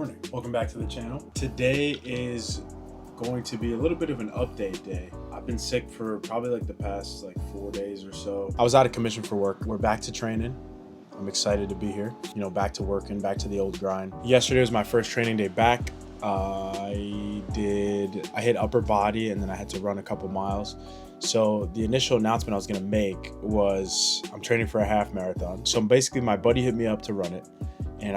morning. Welcome back to the channel. Today is going to be a little bit of an update day. I've been sick for probably like the past 4 days or so. I was out of commission for work. We're back to training. I'm excited to be here. Back to working, back to the old grind. Yesterday was my first training day back. I hit upper body and then I had to run a couple miles. So the initial announcement I was gonna make was I'm training for a half marathon. So basically my buddy hit me up to run it, and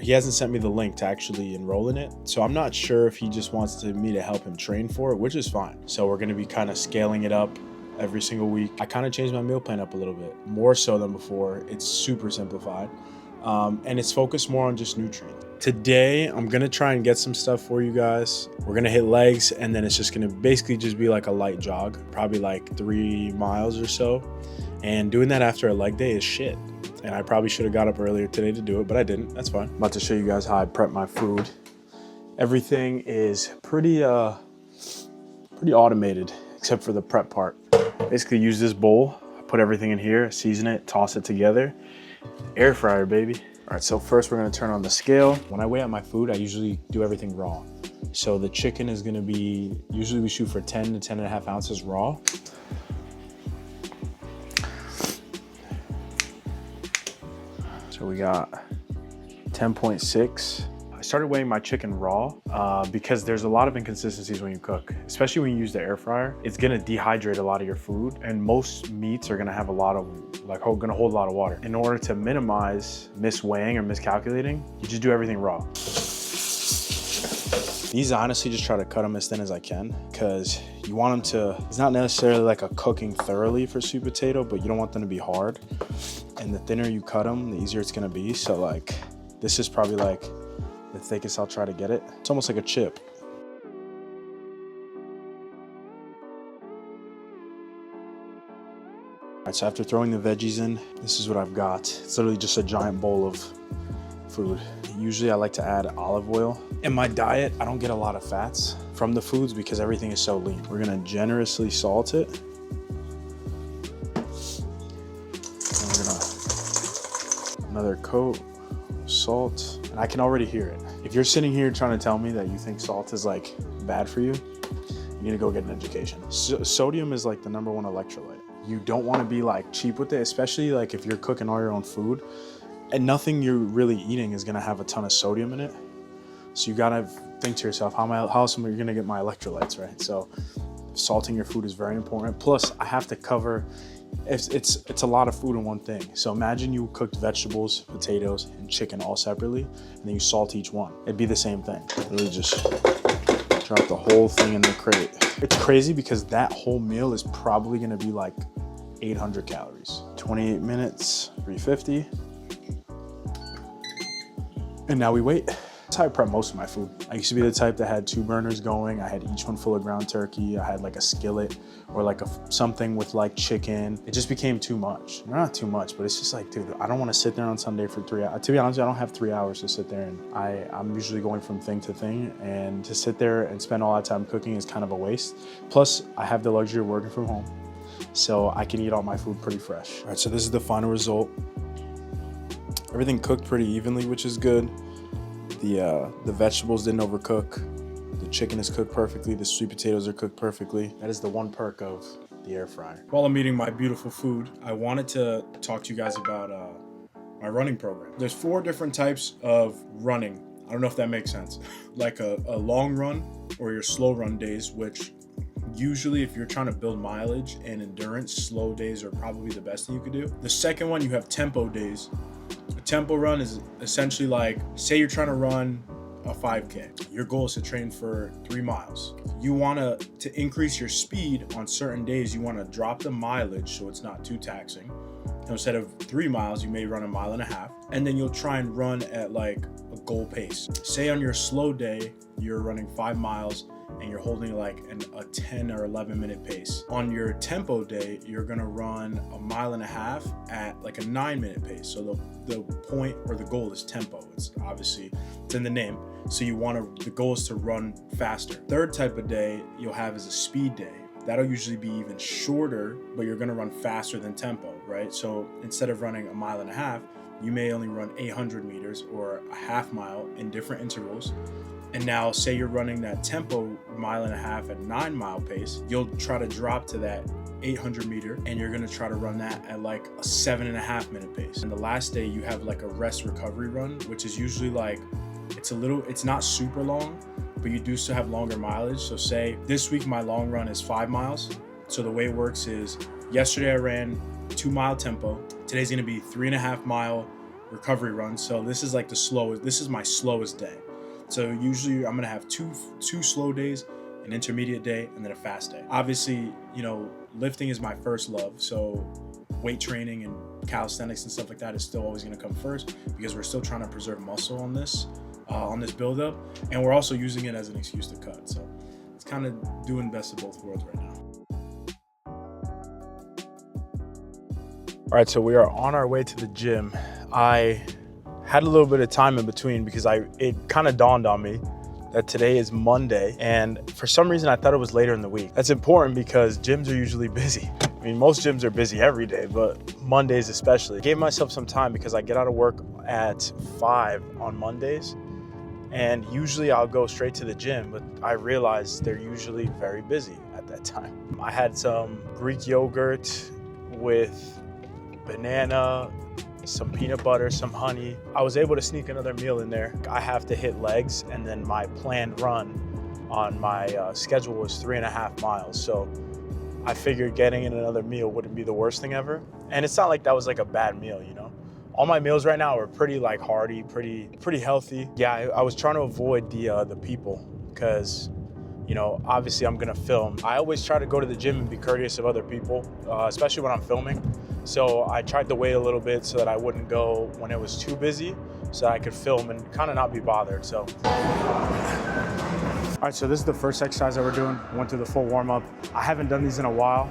he hasn't sent me the link to actually enroll in it. So I'm not sure if he just wants me to help him train for it, which is fine. So we're gonna be kind of scaling it up every single week. I kind of changed my meal plan up a little bit, more so than before. It's super simplified. And it's focused more on just nutrients. Today, I'm gonna try and get some stuff for you guys. We're gonna hit legs, and then it's just gonna basically just be like a light jog, probably like 3 miles or so. And doing that after a leg day is shit. And I probably should have got up earlier today to do it, but I didn't. That's fine. I'm about to show you guys how I prep my food. Everything is pretty automated, except for the prep part. Basically use this bowl, put everything in here, season it, toss it together. Air fryer, baby. All right, so first we're gonna turn on the scale. When I weigh out my food, I usually do everything raw. So the chicken is gonna be, usually we shoot for 10 to 10 and a half ounces raw. So we got 10.6. I started weighing my chicken raw because there's a lot of inconsistencies when you cook, especially when you use the air fryer. It's gonna dehydrate a lot of your food, and most meats are gonna have a lot of, gonna hold a lot of water. In order to minimize misweighing or miscalculating, you just do everything raw. These, I honestly just try to cut them as thin as I can, because you want them to, it's not necessarily like a cooking thoroughly for sweet potato, but you don't want them to be hard. And the thinner you cut them, the easier it's gonna be. So this is probably the thickest I'll try to get it. It's almost like a chip. All right, so after throwing the veggies in, this is what I've got. It's literally just a giant bowl of food. Usually I like to add olive oil. In my diet, I don't get a lot of fats from the foods because everything is so lean. We're gonna generously salt it. And we're gonna, another coat of salt. And I can already hear it. If you're sitting here trying to tell me that you think salt is bad for you, you need to go get an education. Sodium is the number one electrolyte. You don't want to be cheap with it, especially if you're cooking all your own food, and nothing you're really eating is going to have a ton of sodium in it. So you got to think to yourself, how else am I going to get my electrolytes, right? So salting your food is very important. Plus I have to cover, it's a lot of food in one thing. So imagine you cooked vegetables, potatoes, and chicken all separately, and then you salt each one. It'd be the same thing. Really just drop the whole thing in the crate. It's crazy because that whole meal is probably gonna be 800 calories. 28 minutes, 350. And now we wait. That's how I prep most of my food. I used to be the type that had 2 burners going. I had each one full of ground turkey. I had a skillet or something with chicken. It just became too much. Not too much, but it's just dude, I don't want to sit there on Sunday for 3 hours. To be honest, I don't have 3 hours to sit there, and I'm usually going from thing to thing, and to sit there and spend all that time cooking is kind of a waste. Plus, I have the luxury of working from home, so I can eat all my food pretty fresh. All right, so this is the final result. Everything cooked pretty evenly, which is good. The vegetables didn't overcook. The chicken is cooked perfectly. The sweet potatoes are cooked perfectly. That is the one perk of the air fryer. While I'm eating my beautiful food, I wanted to talk to you guys about my running program. There's 4 different types of running. I don't know if that makes sense. A long run or your slow run days, which usually if you're trying to build mileage and endurance, slow days are probably the best thing you could do. The second one, you have tempo days. A tempo run is essentially say you're trying to run a 5K. Your goal is to train for 3 miles. You want to increase your speed on certain days. You want to drop the mileage so it's not too taxing. Instead of 3 miles, you may run 1.5 miles, and then you'll try and run at a goal pace. Say on your slow day, you're running 5 miles and you're holding a 10 or 11 minute pace. On your tempo day, you're gonna run 1.5 miles at a 9-minute pace. So the point or the goal is tempo. It's obviously, it's in the name. So the goal is to run faster. Third type of day you'll have is a speed day. That'll usually be even shorter, but you're gonna run faster than tempo, right? So instead of running 1.5 miles, you may only run 800 meters or a half mile in different intervals. And now say you're running that tempo mile and a half at 9-mile pace, you'll try to drop to that 800 meter and you're gonna try to run that at like a 7.5 minute pace. And the last day you have like a rest recovery run, which is usually like, it's not super long, but you do still have longer mileage. So say this week my long run is 5 miles. So the way it works is yesterday I ran 2-mile tempo. Today's gonna be 3.5 mile recovery run. So this is like this is my slowest day. So usually I'm gonna have two slow days, an intermediate day, and then a fast day. Obviously, you know, lifting is my first love. So weight training and calisthenics and stuff like that is still always gonna come first because we're still trying to preserve muscle on this buildup. And we're also using it as an excuse to cut. So it's kind of doing best of both worlds right now. All right, so we are on our way to the gym. I had a little bit of time in between because it kind of dawned on me that today is Monday, and for some reason I thought it was later in the week. That's important because gyms are usually busy. I mean, most gyms are busy every day, but Mondays especially. I gave myself some time because I get out of work at 5 on Mondays, and usually I'll go straight to the gym, but I realized they're usually very busy at that time. I had some Greek yogurt with banana, some peanut butter, some honey. I was able to sneak another meal in there. I have to hit legs, and then my planned run on my schedule was 3.5 miles. So I figured getting in another meal wouldn't be the worst thing ever. And it's not like that was like a bad meal, you know? All my meals right now are pretty like hearty, pretty healthy. Yeah, I was trying to avoid the people because, you know, obviously I'm gonna film. I always try to go to the gym and be courteous of other people, especially when I'm filming. So I tried to wait a little bit so that I wouldn't go when it was too busy so that I could film and kind of not be bothered, so. All right, so this is the first exercise that we're doing. Went through the full warm up. I haven't done these in a while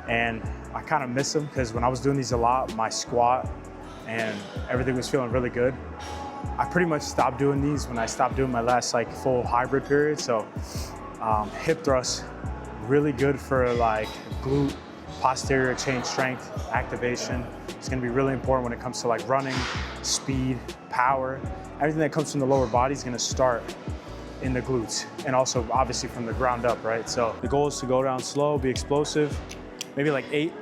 and I kind of miss them because when I was doing these a lot, my squat and everything was feeling really good. I pretty much stopped doing these when I stopped doing my last like full hybrid period. So hip thrusts, really good for like glute, posterior chain strength, activation. It's gonna be really important when it comes to like running, speed, power. Everything that comes from the lower body is gonna start in the glutes and also obviously from the ground up, right? So the goal is to go down slow, be explosive, maybe like 8.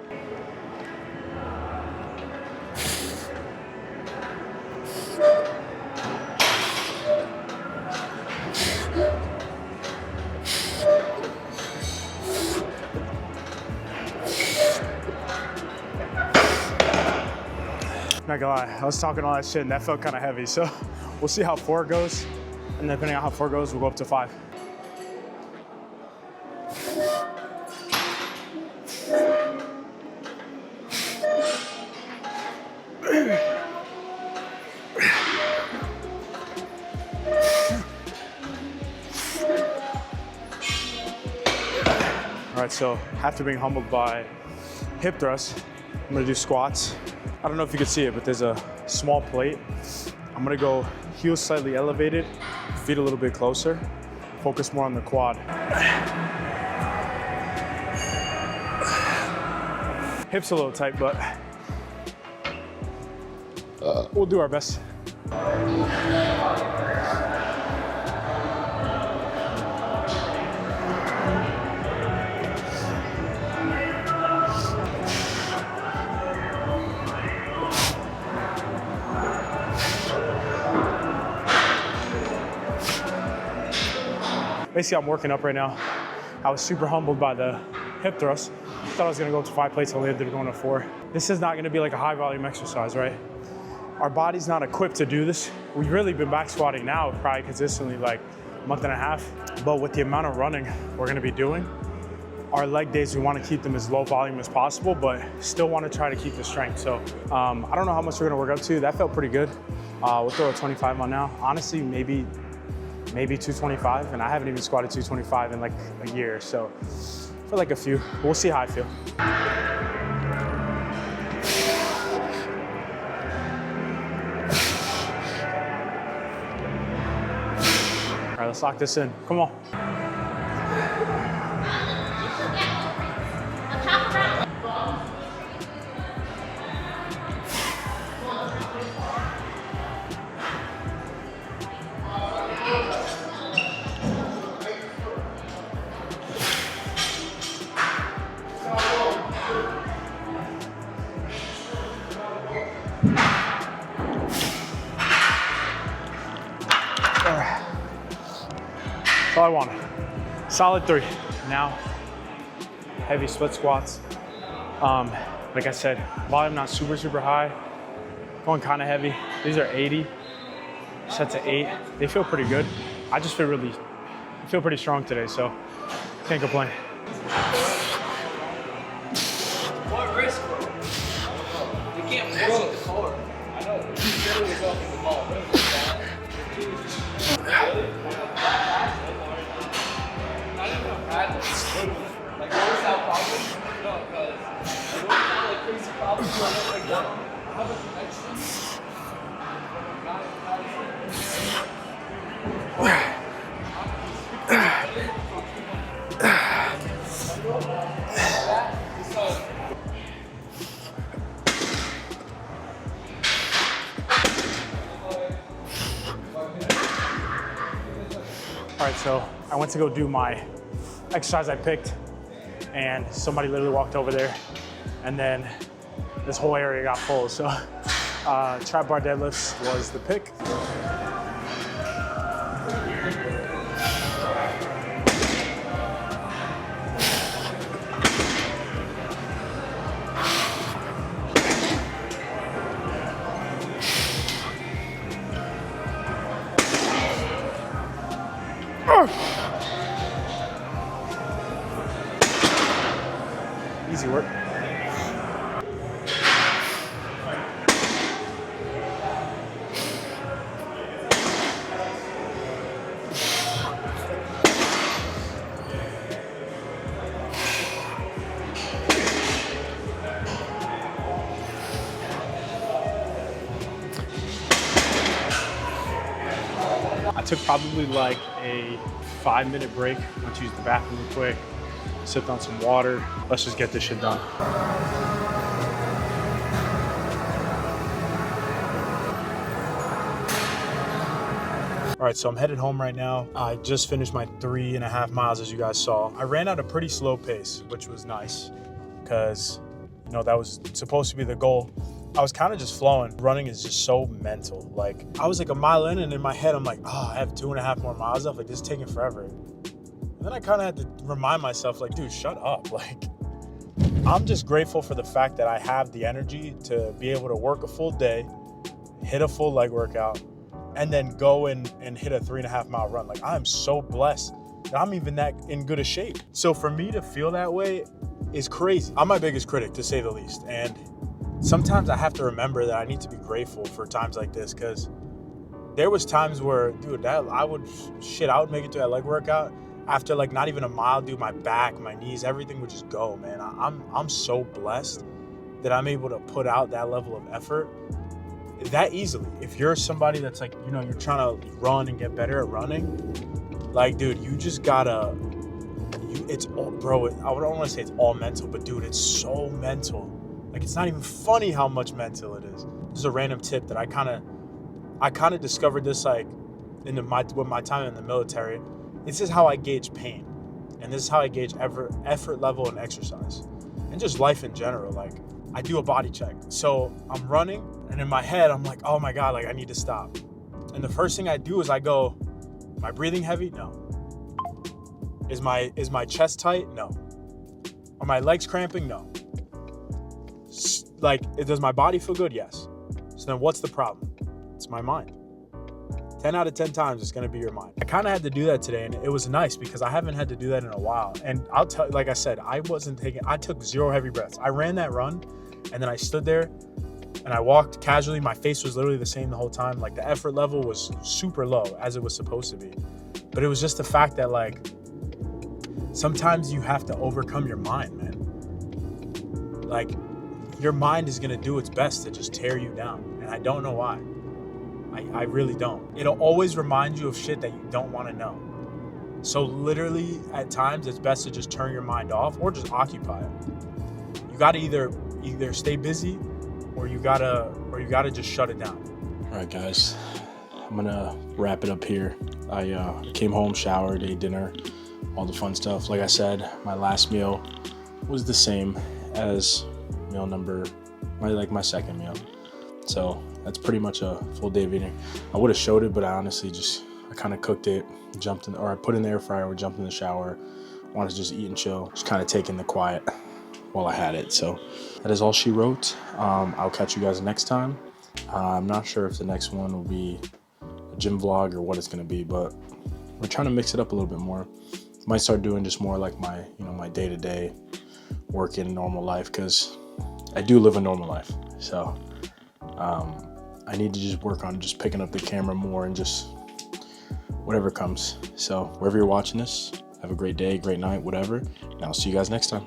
Not gonna lie, I was talking all that shit and that felt kind of heavy. So we'll see how 4 goes. And depending on how 4 goes, we'll go up to 5. All right, so after being humbled by hip thrusts, I'm gonna do squats. I don't know if you can see it, but there's a small plate. I'm gonna go heels slightly elevated, feet a little bit closer, focus more on the quad. Hips a little tight, but we'll do our best. Basically, I'm working up right now. I was super humbled by the hip thrust. Thought I was gonna go to 5 plates, only ended up going to 4. This is not gonna be like a high volume exercise, right? Our body's not equipped to do this. We've really been back squatting now probably consistently like a month and a half. But with the amount of running we're gonna be doing, our leg days, we wanna keep them as low volume as possible, but still wanna try to keep the strength. So I don't know how much we're gonna work up to. That felt pretty good. We'll throw a 25 on now. Honestly, maybe 225, and I haven't even squatted 225 in like a year, so for like a few. We'll see how I feel. All right, let's lock this in. Come on. right. That's all I wanted. Solid 3. Now, heavy split squats. Like I said, volume not super high. Going kind of heavy. These are 80 sets of 8. They feel pretty good. I just feel pretty strong today, so can't complain. What risk, bro? You can't push at the core. I know. You barely was off the ball. Not even a practice. Like, what was that problem? No, because it was not like crazy problems. I was like, how about the next one? All right, so I went to go do my exercise I picked, and somebody literally walked over there, and then this whole area got full. So trap bar deadlifts was the pick. Easy work. I took probably like a 5-minute break. Went to use the bathroom real quick, sipped on some water. Let's just get this shit done. All right, so I'm headed home right now. I just finished my 3.5 miles, as you guys saw. I ran at a pretty slow pace, which was nice because, you know, that was supposed to be the goal. I was kind of just flowing. Running is just so mental. Like, I was like a mile in, and in my head, I'm like, oh, I have 2.5 more miles left. Like, this is taking forever. And then I kind of had to remind myself, like, dude, shut up. Like, I'm just grateful for the fact that I have the energy to be able to work a full day, hit a full leg workout, and then go and hit a 3.5 mile run. Like, I'm so blessed that I'm even that in good a shape. So for me to feel that way is crazy. I'm my biggest critic, to say the least. And sometimes I have to remember that I need to be grateful for times like this, because there was times where, dude, I would make it to that leg workout. After like not even a mile, dude, my back, my knees, everything would just go, man. I'm so blessed that I'm able to put out that level of effort that easily. If you're somebody that's like, you know, you're trying to run and get better at running, like, dude, you just gotta, it's all, bro, I don't want to say it's all mental, but dude, it's so mental. Like, it's not even funny how much mental it is. This is a random tip that I kind of discovered this, like, with my time in the military. This is how I gauge pain, and this is how I gauge effort level in exercise, and just life in general. Like, I do a body check. So I'm running, and in my head, I'm like, oh my God, like, I need to stop. And the first thing I do is I go, am I breathing heavy? No. Is my chest tight? No. Are my legs cramping? No. Like, does my body feel good? Yes. So then what's the problem? It's my mind. 10 out of 10 times it's gonna be your mind. I kind of had to do that today, and it was nice because I haven't had to do that in a while. And I'll tell, like I said, I took 0 heavy breaths. I ran that run, and then I stood there and I walked casually. My face was literally the same the whole time. Like, the effort level was super low, as it was supposed to be. But it was just the fact that, like, sometimes you have to overcome your mind, man. Like, your mind is gonna do its best to just tear you down. And I don't know why. I really don't. It'll always remind you of shit that you don't want to know. So literally, at times, it's best to just turn your mind off or just occupy it. You gotta either stay busy, or you gotta just shut it down. All right, guys, I'm gonna wrap it up here. I came home, showered, ate dinner, all the fun stuff. Like I said, my last meal was the same as meal number, my second meal. So that's pretty much a full day of eating. I would have showed it, but I honestly I kind of cooked it, jumped in, or I put it in the air fryer, jumped in the shower, wanted to just eat and chill, just kind of taking the quiet while I had it. So that is all she wrote. I'll catch you guys next time. I'm not sure if the next one will be a gym vlog or what it's gonna be, but we're trying to mix it up a little bit more. Might start doing just more like my, my day-to-day work in normal life, because I do live a normal life. So I need to just work on just picking up the camera more and just whatever comes. So wherever you're watching this, have a great day, great night, whatever. And I'll see you guys next time.